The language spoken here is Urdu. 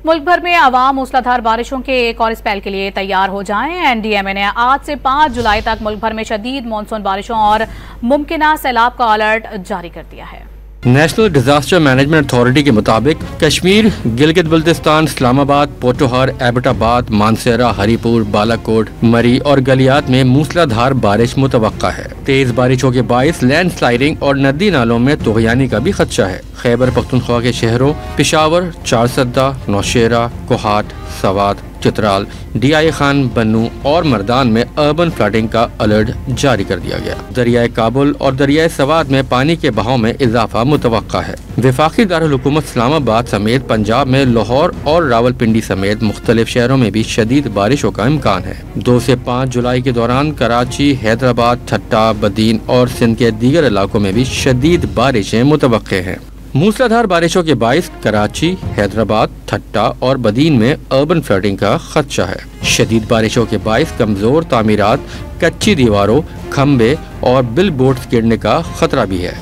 ملک بھر میں عوام موسلادھار بارشوں کے ایک اور اسپیل کے لیے تیار ہو جائیں۔ این ڈی ایم اے نے آج سے 5 جولائی تک ملک بھر میں شدید مانسون بارشوں اور ممکنہ سیلاب کا الرٹ جاری کر دیا ہے۔ نیشنل ڈیزاسٹر مینجمنٹ اتھارٹی کے مطابق کشمیر، گلگت بلتستان، اسلام آباد، پوٹوہر، ایبٹ آباد، مانسیرہ، ہری پور، بالا کوٹ، مری اور گلیات میں موسلادھار بارش متوقع ہے۔ تیز بارشوں کے باعث لینڈ سلائیڈنگ اور ندی نالوں میں طغیانی کا بھی خدشہ ہے۔ خیبر پختونخوا کے شہروں پشاور، چارسدہ، نوشیرہ، کوہاٹ، سوات، چترال، ڈی آئی خان، بنو اور مردان میں اربن فلڈنگ کا الرٹ جاری کر دیا گیا۔ دریائے کابل اور دریائے سوات میں پانی کے بہاؤ میں اضافہ متوقع ہے۔ وفاقی دارالحکومت اسلام آباد سمیت پنجاب میں لاہور اور راولپنڈی سمیت مختلف شہروں میں بھی شدید بارشوں کا امکان ہے۔ 2 سے 5 جولائی کے دوران کراچی، حیدرآباد، ٹھٹہ، بدین اور سندھ کے دیگر علاقوں میں بھی شدید بارشیں متوقع ہیں۔ موسلادھار بارشوں کے باعث کراچی، حیدرآباد، ٹھٹہ اور بدین میں اربن فلڈنگ کا خدشہ ہے۔ شدید بارشوں کے باعث کمزور تعمیرات، کچی دیواروں، کھمبے اور بل بورڈز گرنے کا خطرہ بھی ہے۔